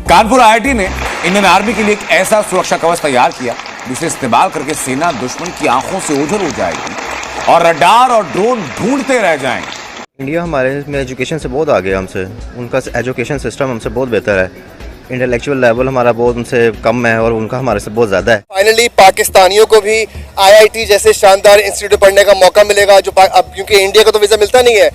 Kanpur IIT ने Indian army के लिए एक ऐसा सुरक्षा कवच तैयार किया जिसे इस्तेमाल करके सेना दुश्मन की आंखों से ओझल हो जाएगी और रडार और ड्रोन ढूंढते रह जाएंगे। इंडिया हमारे में एजुकेशन से बहुत आगे हमसे, उनका एजुकेशन सिस्टम हमसे बहुत बेहतर है। इंटेलेक्चुअल लेवल हमारा बहुत उनसे कम है और उनका हमारे से बहुत ज़्यादा है। फाइनली पाकिस्तानियों को भी आईआईटी जैसे शानदार इंस्टीट्यूट पढ़ने का मौका मिलेगा, जो अब क्योंकि इंडिया का तो वीज़ा मिलता नहीं है,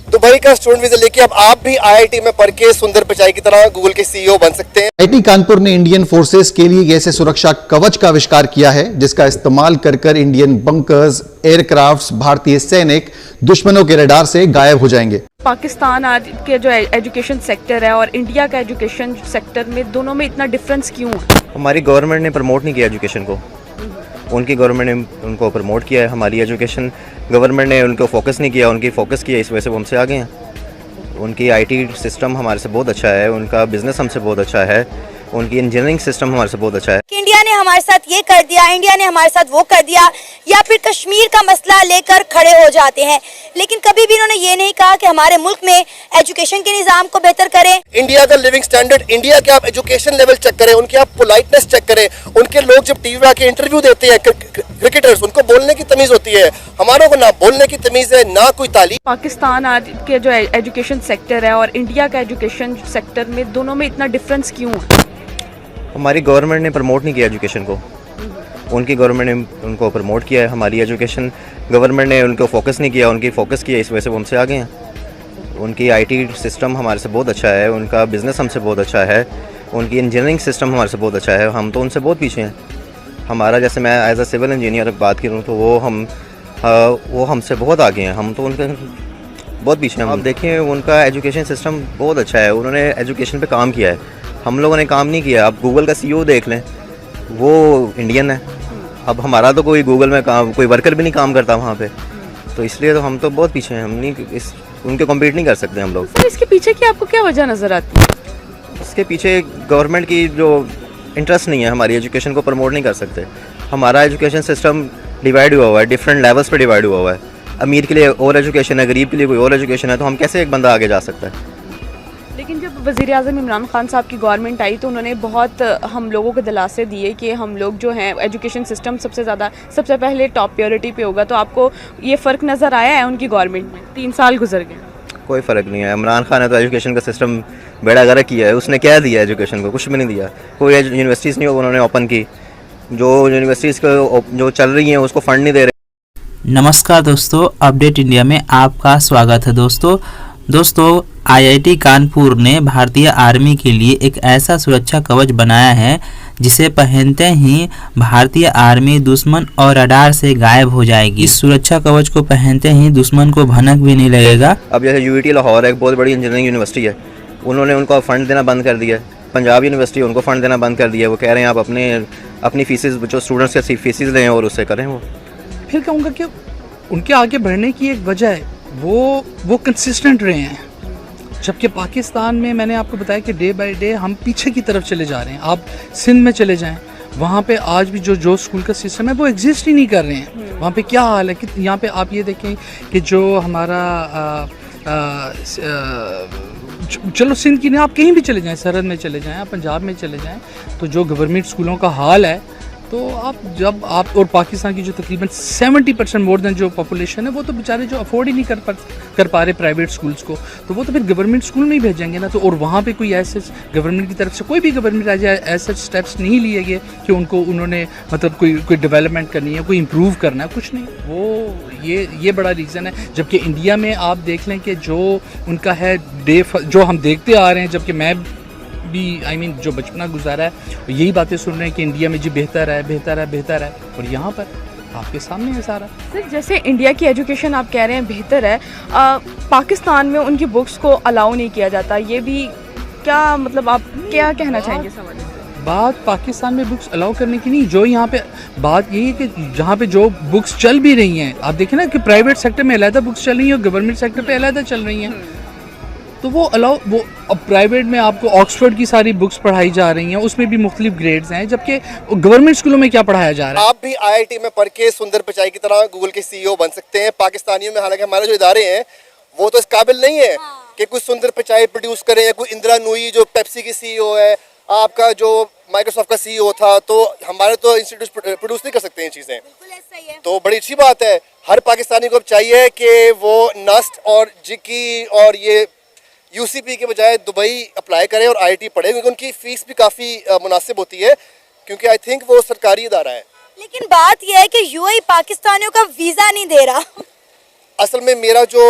दुबई का स्टूडेंट वीज़ा लेके अब आप भी आईआईटी में पढ़ के सुंदर पिचाई की तरह गूगल के सीईओ बन सकते हैं। आईआईटी कानपुर ने इंडियन फोर्सेस के लिए ऐसे सुरक्षा कवच का आविष्कार किया है जिसका इस्तेमाल कर इंडियन बंकर्स, एयरक्राफ्ट्स, भारतीय सैनिक दुश्मनों के रडार से गायब हो जाएंगे। पाकिस्तान आज के जो एजुकेशन सेक्टर है और इंडिया का एजुकेशन सेक्टर में दोनों में इतना डिफरेंस क्यों है? हमारी गवर्नमेंट ने प्रमोट नहीं किया एजुकेशन को, उनकी गवर्नमेंट ने उनको प्रमोट किया है। हमारी एजुकेशन गवर्नमेंट ने उनको फोकस नहीं किया, उनकी फोकस किया, इस वजह से वो हमसे आगे हैं। उनकी आईटी सिस्टम हमारे से बहुत अच्छा है, उनका बिजनेस हमसे बहुत अच्छा है, उनकी इंजीनियरिंग सिस्टम हमारे से बहुत अच्छा है। इंडिया ने हमारे साथ ये कर दिया, इंडिया ने हमारे साथ वो कर दिया, या फिर कश्मीर का मसला लेकर खड़े हो जाते हैं, लेकिन कभी भी इन्होंने ये नहीं कहा कि हमारे मुल्क में एजुकेशन के निज़ाम को बेहतर करें। इंडिया का लिविंग स्टैंडर्ड, इंडिया के आप एजुकेशन लेवल चेक करें, उनकी आप पोलाइटनेस चेक करें, उनके लोग जब टीवी आके इंटरव्यू देते हैं क्रिकेटर्स, उनको बोलने की तमीज होती है, हमारों को ना बोलने की तमीज है, ना कोई तालीम। पाकिस्तान आज के जो एजुकेशन सेक्टर है और इंडिया का एजुकेशन सेक्टर में दोनों में इतना डिफरेंस क्यों है? हमारी गवर्नमेंट ने प्रमोट नहीं किया एजुकेशन को, उनकी गवर्नमेंट ने उनको प्रमोट किया है। हमारी एजुकेशन गवर्नमेंट ने उनको फोकस नहीं किया, उनकी फोकस किया, इस वजह से वो हमसे आगे हैं। उनकी आईटी सिस्टम हमारे से बहुत अच्छा है, उनका बिजनेस हमसे बहुत अच्छा है, उनकी इंजीनियरिंग सिस्टम हमारे से बहुत अच्छा है। हम तो उनसे बहुत पीछे हैं। हमारा जैसे मैं एज अ सिविल इंजीनियर बात करूँ तो वो हमसे बहुत आगे हैं, हम तो उनके बहुत पीछे हैं। आप देखें उनका एजुकेशन सिस्टम बहुत अच्छा है, उन्होंने एजुकेशन पे काम किया है, हम लोगों ने काम नहीं किया। आप गूगल का सीईओ देख लें, वो इंडियन है। अब हमारा तो कोई गूगल में काम, कोई वर्कर भी नहीं काम करता वहाँ पे, तो इसलिए तो हम तो बहुत पीछे हैं, हम नहीं उनके कम्पीट नहीं कर सकते हम लोग। सर इसके पीछे की आपको क्या वजह नज़र आती है? इसके पीछे गवर्नमेंट की जो इंटरेस्ट नहीं है, हमारी एजुकेशन को प्रमोट नहीं कर सकते। हमारा एजुकेशन सिस्टम डिवाइड हुआ है, डिफरेंट लेवल्स पर डिवाइड हुआ है। अमीर के लिए और एजुकेशन है, गरीब के लिए कोई और एजुकेशन है, तो हम कैसे एक बंदा आगे जा सकता है? लेकिन जब वज़ीर आज़म इमरान खान साहब की गवर्नमेंट आई तो उन्होंने बहुत हम लोगों को दिलासे दिए कि हम लोग जो हैं एजुकेशन सिस्टम सबसे पहले टॉप प्रायोरिटी पे होगा। तो आपको ये फ़र्क नज़र आया है उनकी गवर्नमेंट में? 3 साल गुजर गए, कोई फ़र्क नहीं है। इमरान खान ने तो एजुकेशन का सिस्टम बेड़ा गर्क किया है, उसने क्या दिया एजुकेशन को? कुछ भी नहीं दिया। कोई यूनिवर्सिटीज़ नहीं उन्होंने ओपन की, जो यूनिवर्सिटीज़ जो चल रही हैं उसको फ़ंड नहीं दे रहे। नमस्कार दोस्तों, अपडेट इंडिया में आपका स्वागत है। दोस्तों आईआईटी कानपुर ने भारतीय आर्मी के लिए एक ऐसा सुरक्षा कवच बनाया है जिसे पहनते ही भारतीय आर्मी दुश्मन और रडार से गायब हो जाएगी। इस सुरक्षा कवच को पहनते ही दुश्मन को भनक भी नहीं लगेगा। अब जैसे यूआईटी लाहौर एक बहुत बड़ी इंजीनियरिंग यूनिवर्सिटी है, उन्होंने उनको फंड देना बंद कर दिया। पंजाब यूनिवर्सिटी उनको फ़ंड देना बंद कर दिया। वो कह रहे हैं आप अपनी फीसेस जो स्टूडेंट्स के फीसेस लें और उससे करें। वो फिर कहूँगा कि उनके आगे बढ़ने की एक वजह है, वो कंसिस्टेंट रहे हैं। जबकि पाकिस्तान में मैंने आपको बताया कि डे बाय डे हम पीछे की तरफ चले जा रहे हैं। आप सिंध में चले जाएं, वहाँ पे आज भी जो स्कूल का सिस्टम है वो एग्जिस्ट ही नहीं कर रहे हैं। वहाँ पे क्या हाल है कि यहाँ पे आप ये देखें कि जो हमारा चलो सिंध की नहीं, आप कहीं भी चले जाएं, सरहद में चले जाएं, आप पंजाब में चले जाएं, तो जो गवर्नमेंट स्कूलों का हाल है, तो आप और पाकिस्तान की जो तकरीबन 70% मोर देन जो पॉपुलेशन है, वो तो बेचारे जो अफोर्ड ही नहीं कर पा रहे प्राइवेट स्कूल्स को, तो वो तो फिर गवर्नमेंट स्कूल में ही भेजेंगे ना। तो और वहाँ पे कोई ऐसे गवर्नमेंट की तरफ से कोई भी गवर्नमेंट ऐसे स्टेप्स नहीं लिए गए कि उन्होंने मतलब कोई डेवलपमेंट करनी है, कोई इम्प्रूव करना है, कुछ नहीं। वो ये बड़ा रीज़न है। जबकि इंडिया में आप देख लें कि जो उनका है जो हम देखते आ रहे हैं, जबकि मैं भी जो बचपना गुजारा है यही बातें सुन रहे हैं कि इंडिया में जी बेहतर है, और यहाँ पर आपके सामने है सारा। सर जैसे इंडिया की एजुकेशन आप कह रहे हैं बेहतर है, पाकिस्तान में उनकी बुक्स को अलाउ नहीं किया जाता, ये भी क्या मतलब आप क्या कहना चाहेंगे समझ? बात पाकिस्तान में बुक्स अलाउ करने की नहीं, जो यहाँ पे बात यही है कि जहाँ पे जो बुक्स चल भी रही हैं, आप देखें ना कि प्राइवेट सेक्टर में अलहदा बुक्स चल रही हैं और गवर्नमेंट सेक्टर पे अलहदा चल रही हैं, तो वो अब प्राइवेट में आपको ऑक्सफोर्ड की सारी बुक्स पढ़ाई जा रही हैं, उसमें भी मुख्तलिफ ग्रेड्स हैं, जबकि गवर्नमेंट स्कूलों में क्या पढ़ाया जा रहा है? आप भी आईआईटी में पढ़ के सुंदर पिचाई की तरह गूगल के सीईओ बन सकते हैं। पाकिस्तानियों में हालांकि हमारे जो इदारे हैं वो तो इस काबिल नहीं है कि कोई सुंदर पिचाई प्रोड्यूस करें, या कोई इंदिरा नूई जो पेप्सी की सीईओ है, आपका जो माइक्रोसॉफ्ट का CEO था, तो हमारे तो इंस्टीट्यूट प्रोड्यूस नहीं कर सकते ये चीज़ें। तो बड़ी अच्छी बात है। हर पाकिस्तानी को अब चाहिए कि वो नस्ट और जिकी और ये UCP के बजाय दुबई अप्लाई करें और IIT पढ़े, क्योंकि उनकी फ़ीस भी काफ़ी मुनासिब होती है, क्योंकि आई थिंक वो सरकारी इदारा है। लेकिन बात यह है कि UAE पाकिस्तानियों का वीज़ा नहीं दे रहा। असल में मेरा जो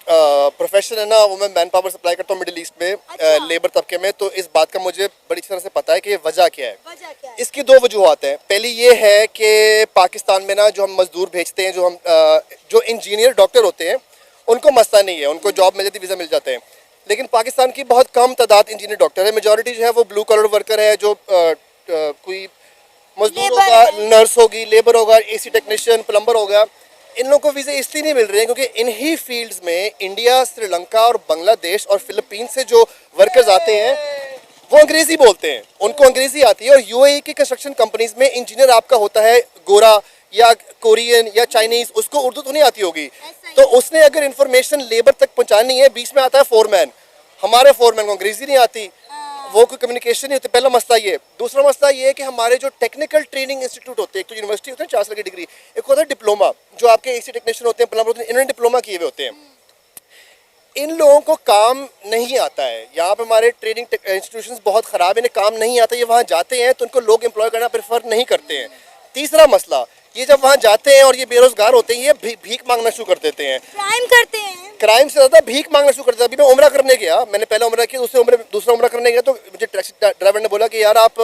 प्रोफेशन है ना, वो मैं मैन पावर सप्लाई करता हूँ मिडिल ईस्ट में, लेबर तबके में। तो इस बात का मुझे बड़ी तरह से पता है कि वजह क्या है। इसकी दो वजूहत हैं। पहली ये है कि पाकिस्तान में ना जो हम मजदूर भेजते हैं, जो इंजीनियर डॉक्टर होते हैं, उनको मसला नहीं है, उनको जॉब मिल जाती, वीज़ा मिल जाते हैं। लेकिन पाकिस्तान की बहुत कम तादाद इंजीनियर डॉक्टर है। मेजॉरिटी जो है वो ब्लू कलर वर्कर है, जो कोई मजदूर होगा, नर्स होगी, लेबर होगा, AC टेक्नीशियन, प्लम्बर होगा। इन लोगों को वीज़े इसलिए नहीं मिल रहे हैं क्योंकि इन्हीं फील्ड्स में इंडिया, श्रीलंका और बांग्लादेश और फिलीपीन से जो वर्कर्स आते हैं वो अंग्रेज़ी बोलते हैं, उनको अंग्रेज़ी आती है। और UAE की कंस्ट्रक्शन कंपनीज में इंजीनियर आपका होता है गोरा या कोरियन या चाइनीज़, उसको उर्दू तो नहीं आती होगी, तो उसने अगर इंफॉर्मेशन लेबर तक पहुँचानी है, बीच में आता है फोरमैन। हमारे फोरमैन को अंग्रेज़ी नहीं आती, वो कोई कम्युनिकेशन नहीं होती। पहला मसला ये। दूसरा मसला ये है कि हमारे जो टेक्निकल ट्रेनिंग इंस्टीट्यूट होते हैं, एक तो यूनिवर्सिटी होते हैं 4 साल की डिग्री, एक होता है डिप्लोमा, जो आपके AC टेक्नीशियन होते हैं, प्लम्बर होते हैं, इन्होंने डिप्लोमा किए हुए होते हैं। इन लोगों को काम नहीं आता है। यहाँ पे हमारे ट्रेनिंग इंस्टीट्यूशंस बहुत ख़राब है, इन्हें काम नहीं आता। ये वहाँ जाते हैं तो उनको लोग एम्प्लॉय करना प्रेफर नहीं करते हैं। तीसरा मसला ये, जब वहाँ जाते हैं और ये बेरोजगार होते हैं, ये भीख मांगना शुरू कर देते हैं, क्राइम करते हैं। क्राइम से ज़्यादा भीख मांगना शुरू कर देते हैं। अभी मैं उम्रा करने गया, मैंने पहला उम्रा किया, दूसरा उम्रा करने गया, तो मुझे टैक्सी ड्राइवर ने बोला कि यार आप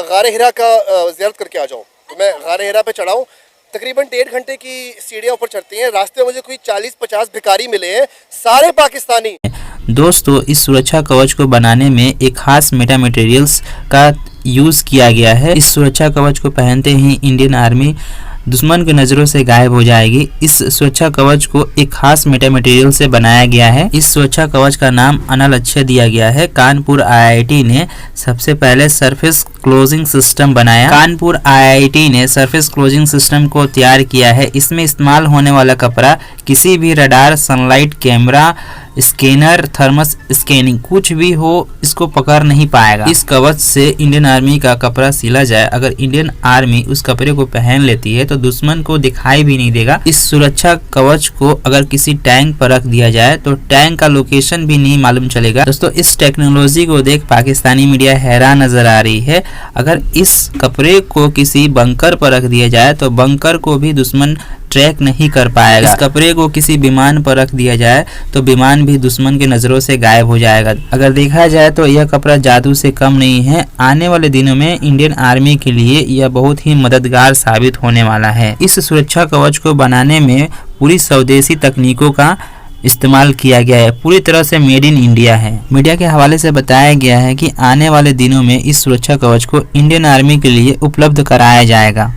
गारे हिरा का ज़ियारत करके आ जाओ। तो मैं गारे हिरा पे चढ़ाऊँ, तकरीबन 1.5 घंटे की सीढ़ियाँ ऊपर चढ़ती हैं। रास्ते में मुझे कोई 40-50 भिखारी मिले हैं, सारे पाकिस्तानी। दोस्तों, इस सुरक्षा कवच को बनाने में एक खास मेटा मटेरियल्स का यूज़ किया गया है। इस सुरक्षा कवच को पहनते ही इंडियन आर्मी दुश्मन की नज़रों से गायब हो जाएगी। इस सुरक्षा कवच को एक खास मेटा मटेरियल से बनाया गया है। इस सुरक्षा कवच का नाम अनलक्ष्य दिया गया है। कानपुर IIT ने सबसे पहले सरफेस क्लोजिंग सिस्टम बनाया। कानपुर IIT ने सरफेस क्लोजिंग सिस्टम को तैयार किया है। इसमें इस्तेमाल होने वाला कपड़ा किसी भी radar, sunlight, camera, scanner, thermos scanning कुछ भी हो इसको पकड़ नहीं पाएगा। इस कवच से इंडियन आर्मी का कपड़ा सिला जाए, अगर इंडियन आर्मी उस कपड़े को पहन लेती है तो दुश्मन को दिखाई भी नहीं देगा। इस सुरक्षा कवच को अगर किसी टैंक पर रख दिया जाए तो टैंक का लोकेशन भी नहीं मालूम चलेगा। दोस्तों, इस टेक्नोलॉजी को देख पाकिस्तानी मीडिया हैरान नजर आ रही है। अगर इस कपड़े को किसी बंकर पर रख दिया जाए तो बंकर को भी दुश्मन ट्रैक नहीं कर पाएगा। इस कपड़े को किसी विमान पर रख दिया जाए तो विमान भी दुश्मन की नज़रों से गायब हो जाएगा। अगर देखा जाए तो यह कपड़ा जादू से कम नहीं है। आने वाले दिनों में इंडियन आर्मी के लिए यह बहुत ही मददगार साबित होने वाला है। इस सुरक्षा कवच को बनाने में पूरी स्वदेशी तकनीकों का इस्तेमाल किया गया है, पूरी तरह से मेड इन इंडिया है। मीडिया के हवाले से बताया गया है कि आने वाले दिनों में इस सुरक्षा कवच को इंडियन आर्मी के लिए उपलब्ध कराया जाएगा।